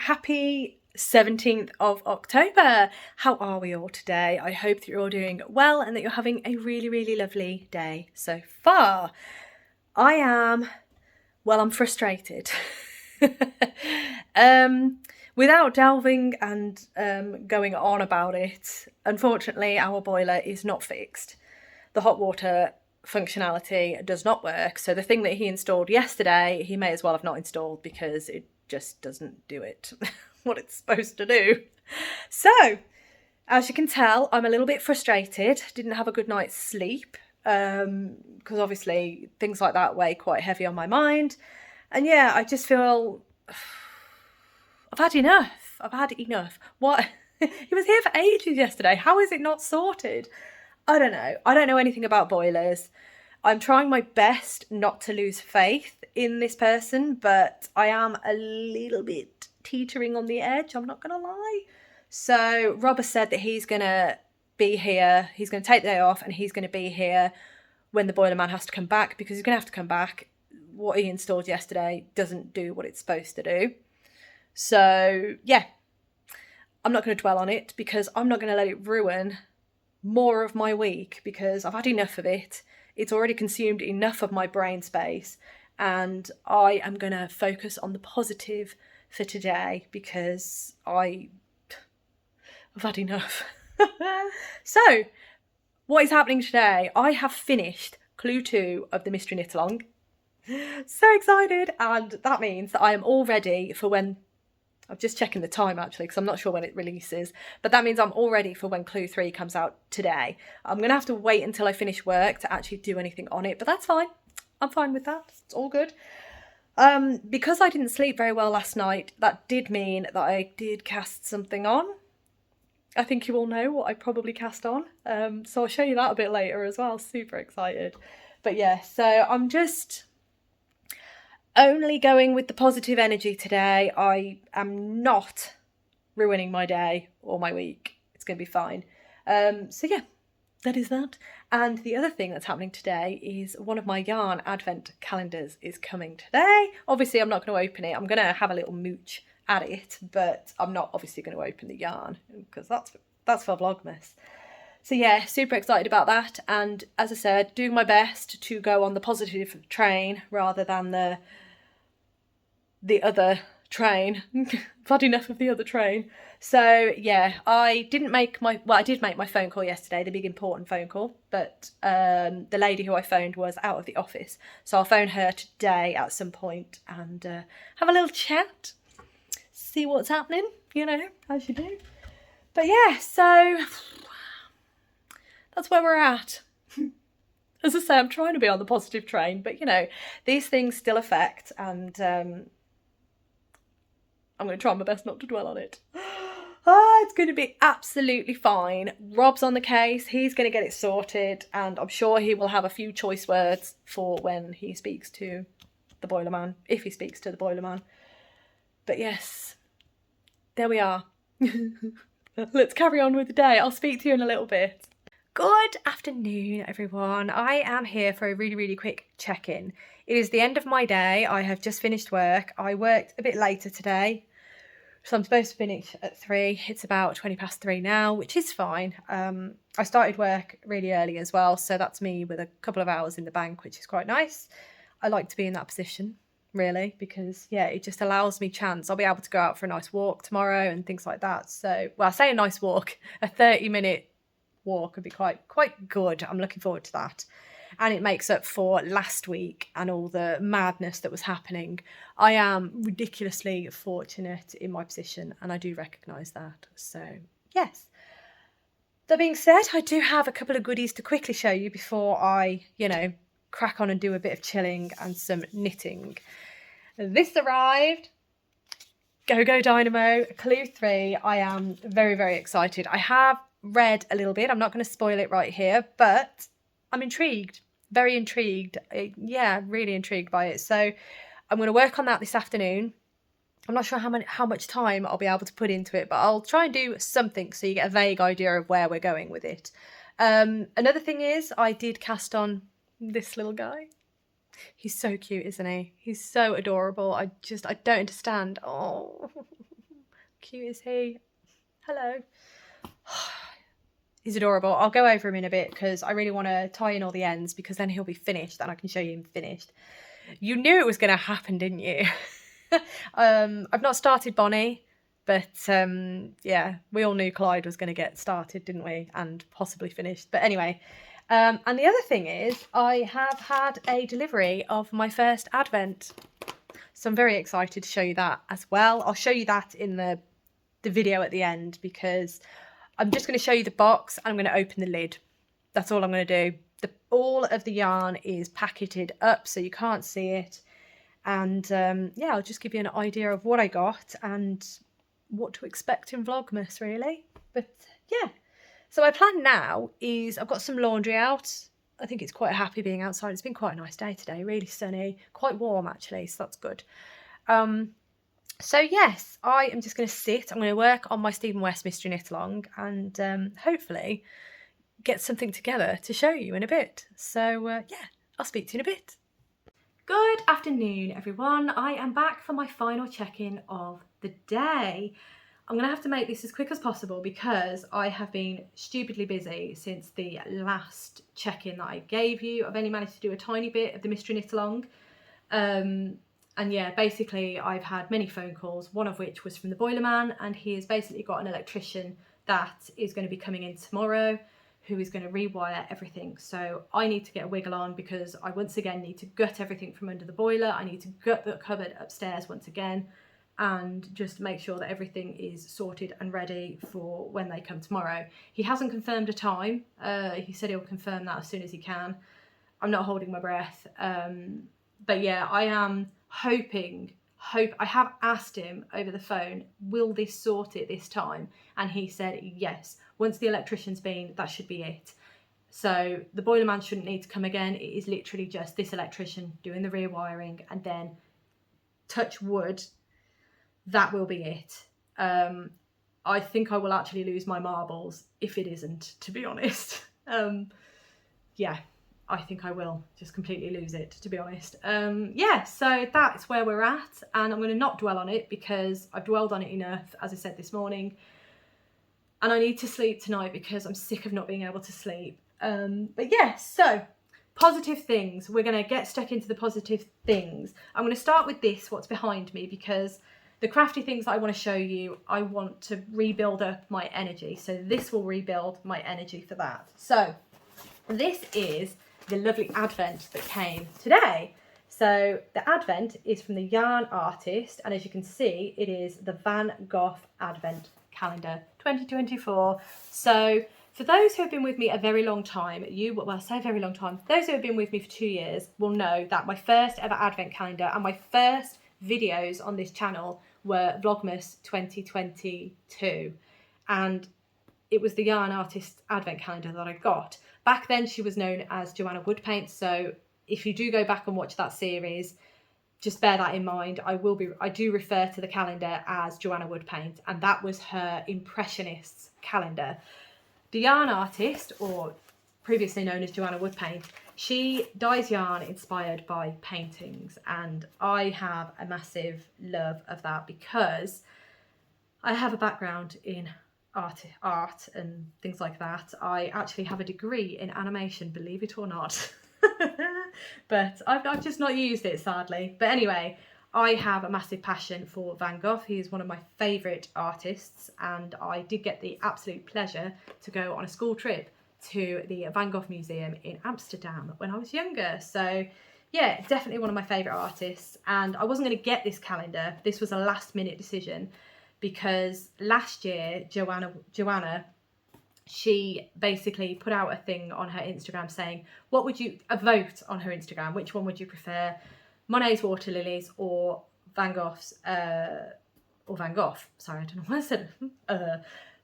happy 17th of October. How are we all today? I hope that you're all doing well and that you're having a really, really lovely day so far. I'm frustrated. Without delving and going on about it, unfortunately our boiler is not fixed. The hot water functionality does not work, so the thing that he installed yesterday he may as well have not installed because it just doesn't do it what it's supposed to do. So as you can tell, I'm a little bit frustrated. Didn't have a good night's sleep because obviously things like that weigh quite heavy on my mind, and yeah, I just feel I've had enough. What? He was here for ages yesterday. How is it not sorted? I don't know. I don't know anything about boilers. I'm trying my best not to lose faith in this person, but I am a little bit teetering on the edge, I'm not going to lie. So Rob has said that he's going to be here. He's going to take the day off and he's going to be here when the boiler man has to come back, because he's going to have to come back. What he installed yesterday doesn't do what it's supposed to do. So yeah, I'm not going to dwell on it because I'm not going to let it ruin more of my week, because I've had enough of it. It's already consumed enough of my brain space, and I am going to focus on the positive for today because I've had enough. So what is happening today? I have finished clue 2 of the mystery knit along. So excited, and that means that I am all ready for when, I'm just checking the time actually because I'm not sure when it releases, but that means I'm all ready for when clue 3 comes out today. I'm going to have to wait until I finish work to actually do anything on it, but that's fine. I'm fine with that. It's all good. Because I didn't sleep very well last night, that did mean that I did cast something on. I think you all know what I probably cast on. So I'll show you that a bit later as well. Super excited. But yeah, so I'm just only going with the positive energy today. I am not ruining my day or my week. It's going to be fine. So yeah, that is that. And the other thing that's happening today is one of my yarn advent calendars is coming today. Obviously I'm not going to open it. I'm going to have a little mooch at it, but I'm not obviously going to open the yarn because that's for Vlogmas. So yeah, super excited about that. And as I said, doing my best to go on the positive train rather than the other train. I've had enough of the other train. So yeah, I did make my phone call yesterday, the big important phone call, but the lady who I phoned was out of the office. So I'll phone her today at some point and have a little chat, see what's happening, you know, as you do. But yeah, so that's where we're at. As I say, I'm trying to be on the positive train, but you know, these things still affect, and I'm going to try my best not to dwell on it. It's going to be absolutely fine. Rob's on the case. He's going to get it sorted, and I'm sure he will have a few choice words for when he speaks to the boiler man, if he speaks to the boiler man. But yes, there we are. Let's carry on with the day. I'll speak to you in a little bit. Good afternoon, everyone. I am here for a really, really quick check-in. It is the end of my day. I have just finished work. I worked a bit later today, so I'm supposed to finish at 3. It's about 20 past 3 now, which is fine. I started work really early as well, so that's me with a couple of hours in the bank, which is quite nice. I like to be in that position, really, because yeah, it just allows me chance. I'll be able to go out for a nice walk tomorrow and things like that. So, well, I say a nice walk, a 30-minute walk would be quite good. I'm looking forward to that. And it makes up for last week and all the madness that was happening. I am ridiculously fortunate in my position, and I do recognise that. So yes, that being said, I do have a couple of goodies to quickly show you before I, you know, crack on and do a bit of chilling and some knitting. This arrived. Go Dynamo, clue 3. I am very, very excited. I have read a little bit. I'm not going to spoil it right here, but I'm intrigued, very intrigued. Yeah, really intrigued by it. So I'm going to work on that this afternoon. I'm not sure how much time I'll be able to put into it, but I'll try and do something so you get a vague idea of where we're going with it. Another thing is I did cast on this little guy. He's so cute, isn't he? He's so adorable. I don't understand. Oh, cute is he? Hello. He's adorable. I'll go over him in a bit because I really want to tie in all the ends, because then he'll be finished and I can show you him finished. You knew it was going to happen, didn't you? I've not started Bonnie, but yeah, we all knew Clyde was going to get started, didn't we? And possibly finished. But anyway, and the other thing is I have had a delivery of my first advent. So I'm very excited to show you that as well. I'll show you that in the video at the end, because I'm just going to show you the box and I'm going to open the lid. That's all I'm going to do. All of the yarn is packeted up so you can't see it. And yeah, I'll just give you an idea of what I got and what to expect in Vlogmas, really. But yeah, so my plan now is I've got some laundry out. I think it's quite happy being outside. It's been quite a nice day today, really sunny, quite warm actually, so that's good. So yes, I am just going to sit. I'm going to work on my Stephen West mystery knit along and hopefully get something together to show you in a bit. So yeah, I'll speak to you in a bit. Good afternoon, everyone. I am back for my final check-in of the day. I'm going to have to make this as quick as possible because I have been stupidly busy since the last check-in that I gave you. I've only managed to do a tiny bit of the mystery knit along. And yeah, basically I've had many phone calls, one of which was from the boiler man, and he has basically got an electrician that is going to be coming in tomorrow who is going to rewire everything. So I need to get a wiggle on because I once again need to gut everything from under the boiler. I need to gut the cupboard upstairs once again and just make sure that everything is sorted and ready for when they come tomorrow. He hasn't confirmed a time. He said he'll confirm that as soon as he can. I'm not holding my breath. But yeah, I am I have asked him over the phone, will this sort it this time? And he said yes. Once the electrician's been, that should be it. So the boiler man shouldn't need to come again. It is literally just this electrician doing the rear wiring, and then touch wood, that will be it. I think I will actually lose my marbles if it isn't, to be honest. Yeah, I think I will just completely lose it, to be honest. Yeah, so that's where we're at, and I'm going to not dwell on it because I've dwelled on it enough, as I said this morning. And I need to sleep tonight because I'm sick of not being able to sleep. But yeah, so positive things. We're going to get stuck into the positive things. I'm going to start with this, what's behind me, because the crafty things that I want to show you, I want to rebuild up my energy. So this will rebuild my energy for that. So this is the lovely advent that came today. So the advent is from the yarn artist, and as you can see, it is the Van Gogh Advent Calendar 2024. So for those who have been with me a very long time, well, I say very long time, those who have been with me for 2 years will know that my first ever advent calendar and my first videos on this channel were Vlogmas 2022, and it was the yarn artist advent calendar that I got. Back then she was known as Joanna Woodpaint, so if you do go back and watch that series, just bear that in mind. I do refer to the calendar as Joanna Woodpaint, and that was her Impressionists calendar. The yarn artist, or previously known as Joanna Woodpaint, she dyes yarn inspired by paintings, and I have a massive love of that because I have a background in art and things like that. I actually have a degree in animation, believe it or not. But I've just not used it, sadly. But anyway, I have a massive passion for Van Gogh. He is one of my favourite artists, and I did get the absolute pleasure to go on a school trip to the Van Gogh Museum in Amsterdam when I was younger. So yeah, definitely one of my favourite artists. And I wasn't going to get this calendar. This was a last minute decision because last year Joanna, she basically put out a thing on her Instagram saying, a vote on her Instagram, which one would you prefer, Monet's Water Lilies or Van Gogh's, Van Gogh, sorry, I don't know what I said,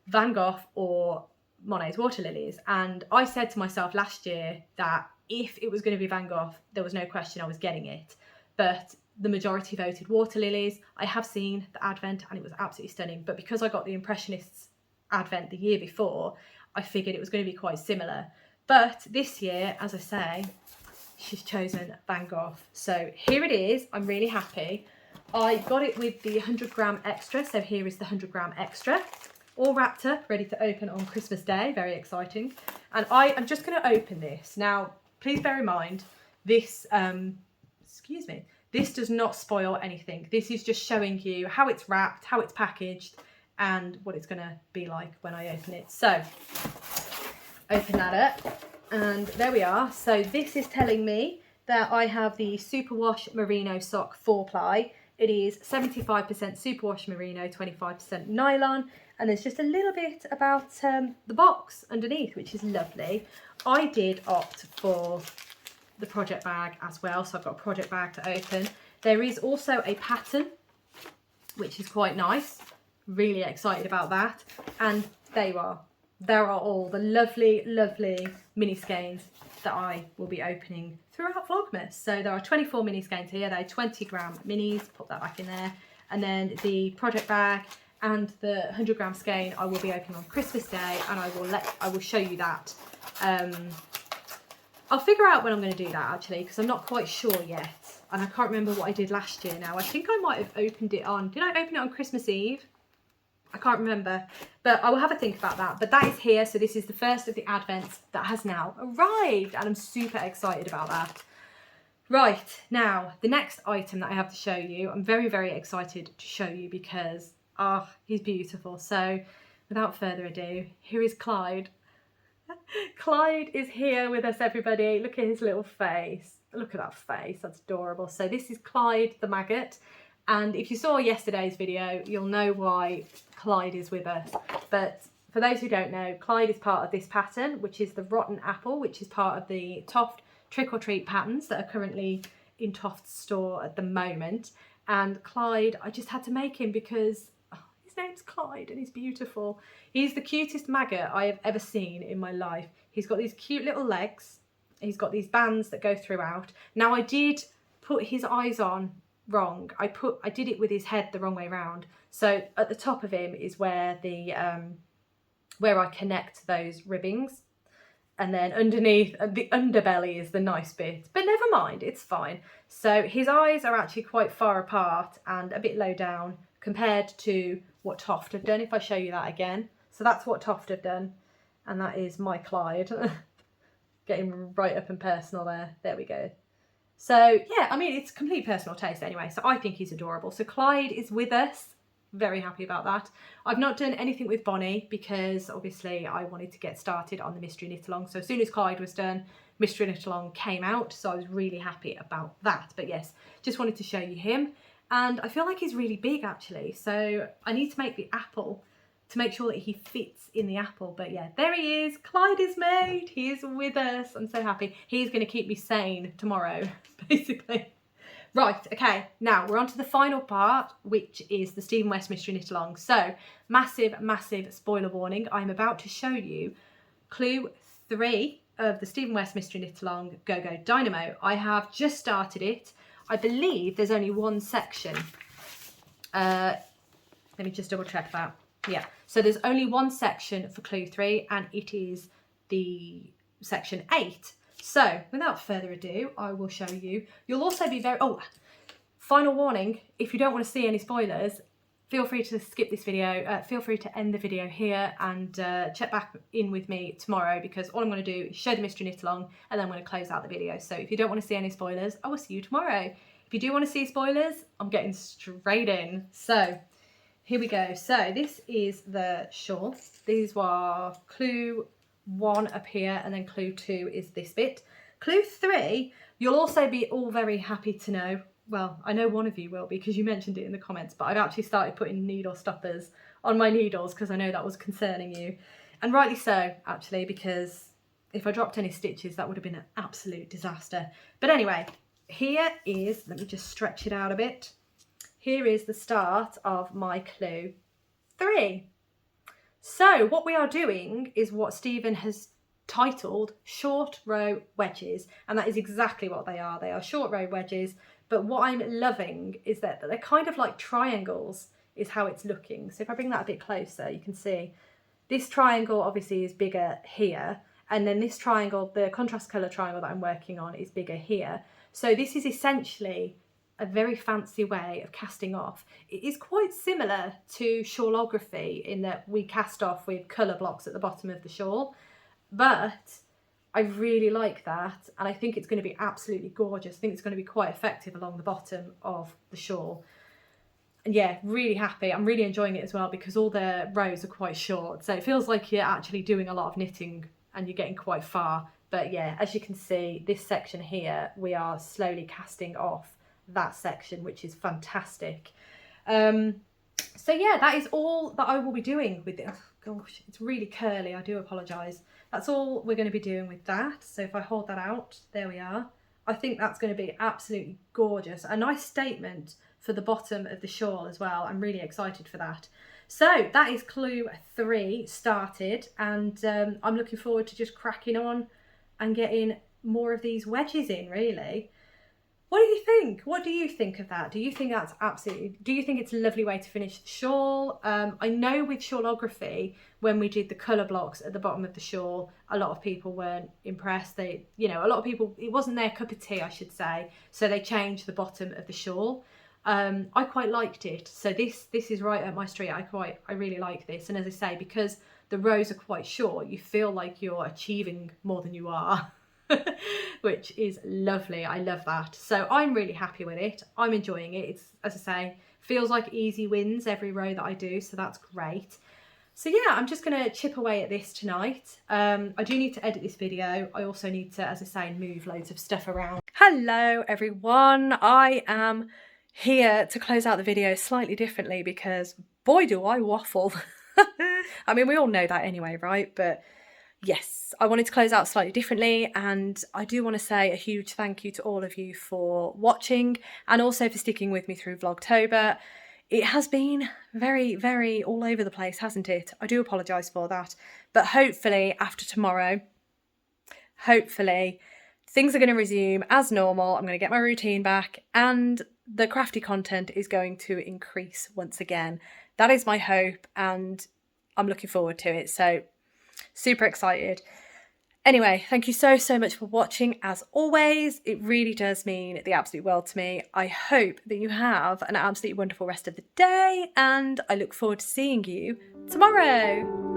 Van Gogh or Monet's Water Lilies. And I said to myself last year that if it was going to be Van Gogh, there was no question I was getting it. But the majority voted Water Lilies. I have seen the advent and it was absolutely stunning. But because I got the Impressionists advent the year before, I figured it was going to be quite similar. But this year, as I say, she's chosen Van Gogh. So here it is. I'm really happy. I got it with the 100-gram extra, so here is the 100-gram extra, all wrapped up, ready to open on Christmas Day, very exciting. And I am just going to open this. Now, please bear in mind, this, excuse me, this does not spoil anything. This is just showing you how it's wrapped, how it's packaged, and what it's going to be like when I open it. So, open that up, and there we are. So this is telling me that I have the Superwash Merino Sock 4-ply. It is 75% superwash merino, 25% nylon, and there's just a little bit about the box underneath, which is lovely. I did opt for the project bag as well, so I've got a project bag to open. There is also a pattern, which is quite nice. Really excited about that. And there are all the lovely, lovely mini skeins that I will be opening throughout Vlogmas. So there are 24 mini skeins here. They're 20-gram minis. Put that back in there. And then the project bag and the 100-gram skein I will be opening on Christmas Day, and I will show you that. I'll figure out when I'm going to do that actually, because I'm not quite sure yet, and I can't remember what I did last year now. I think I might have opened it on. Did I open it on Christmas Eve? I can't remember, but I will have a think about that. But that is here, so this is the first of the advents that has now arrived, and I'm super excited about that. Right, now, the next item that I have to show you, I'm very, very excited to show you because, he's beautiful. So, without further ado, here is Clyde. Clyde is here with us, everybody. Look at his little face. Look at that face, that's adorable. So this is Clyde the maggot. And if you saw yesterday's video, you'll know why Clyde is with us. But for those who don't know, Clyde is part of this pattern, which is the Rotten Apple, which is part of the Toft Trick or Treat patterns that are currently in Toft's store at the moment. And Clyde, I just had to make him because his name's Clyde and he's beautiful. He's the cutest maggot I have ever seen in my life. He's got these cute little legs. He's got these bands that go throughout. Now I did put his eyes on wrong. I did it with his head the wrong way round. So at the top of him is where the where I connect those ribbings, and then underneath the underbelly is the nice bit. But never mind, it's fine. So his eyes are actually quite far apart and a bit low down compared to what Toft have done. If I show you that again, so that's what Toft have done, and that is my Clyde. Getting right up and personal there. There we go. So yeah, I mean, it's complete personal taste anyway, so I think he's adorable. So Clyde is with us, very happy about that. I've not done anything with Bonnie because obviously I wanted to get started on the Mystery Knit Along. So as soon as Clyde was done, Mystery Knit Along came out, so I was really happy about that. But yes, just wanted to show you him. And I feel like he's really big actually, so I need to make the apple to make sure that he fits in the apple. But yeah, there he is. Clyde is made. He is with us. I'm so happy. He's going to keep me sane tomorrow, basically. Right, okay, now we're on to the final part, which is the Stephen West Mystery Knit Along. So, massive, massive spoiler warning. I'm about to show you clue 3 of the Stephen West Mystery Knit Along Go Go Dynamo. I have just started it. I believe there's only one section. Let me just double check that. Yeah, so there's only one section for clue 3, and it is the section 8. So without further ado, I will show you. You'll also be very, final warning, if you don't want to see any spoilers, feel free to skip this video, feel free to end the video here and check back in with me tomorrow, because all I'm going to do is show the Mystery Knit Along and then I'm going to close out the video. So if you don't want to see any spoilers, I will see you tomorrow. If you do want to see spoilers, I'm getting straight in. So here we go. So this is the shawl. These were clue 1 up here, and then clue 2 is this bit. Clue 3, you'll also be all very happy to know, well, I know one of you will because you mentioned it in the comments, but I've actually started putting needle stoppers on my needles because I know that was concerning you. And rightly so, actually, because if I dropped any stitches, that would have been an absolute disaster. But anyway, here is, let me just stretch it out a bit. Here is the start of my clue 3. So what we are doing is what Stephen has titled short row wedges, and that is exactly what they are. They are short row wedges, but what I'm loving is that they're kind of like triangles is how it's looking. So if I bring that a bit closer, you can see this triangle obviously is bigger here, and then this triangle, the contrast colour triangle that I'm working on, is bigger here. So this is essentially a very fancy way of casting off. It is quite similar to shawlography in that we cast off with colour blocks at the bottom of the shawl, but I really like that, and I think it's going to be absolutely gorgeous. I think it's going to be quite effective along the bottom of the shawl. And yeah, really happy. I'm really enjoying it as well because all the rows are quite short, so it feels like you're actually doing a lot of knitting and you're getting quite far. But yeah, as you can see, this section here, we are slowly casting off that section, which is fantastic. So yeah, that is all that I will be doing with it. Oh, gosh, it's really curly, I do apologise. That's all we're going to be doing with that. So if I hold that out, there we are. I think that's going to be absolutely gorgeous. A nice statement for the bottom of the shawl as well. I'm really excited for that. So that is clue 3 started, and I'm looking forward to just cracking on and getting more of these wedges in, really. What do you think? What do you think of that? Do you think that's absolutely, do you think it's a lovely way to finish the shawl? I know with shawlography, when we did the colour blocks at the bottom of the shawl, a lot of people weren't impressed. They, you know, a lot of people, it wasn't their cup of tea, I should say. So they changed the bottom of the shawl. I quite liked it. So this is right up my street. I really like this. And as I say, because the rows are quite short, you feel like you're achieving more than you are. Which is lovely. I love that. So I'm really happy with it. I'm enjoying it. It's, as I say, feels like easy wins every row that I do, so that's great. So yeah, I'm just going to chip away at this tonight. I do need to edit this video. I also need to, as I say, move loads of stuff around. Hello everyone. I am here to close out the video slightly differently because boy do I waffle. I mean, we all know that anyway, right? But yes, I wanted to close out slightly differently, and I do want to say a huge thank you to all of you for watching and also for sticking with me through Vlogtober. It has been very, very all over the place, hasn't it? I do apologise for that, but hopefully after tomorrow, hopefully things are going to resume as normal. I'm going to get my routine back and the crafty content is going to increase once again. That is my hope and I'm looking forward to it. So super excited. Anyway, thank you so much for watching as always. It really does mean the absolute world to me. I hope that you have an absolutely wonderful rest of the day and I look forward to seeing you tomorrow.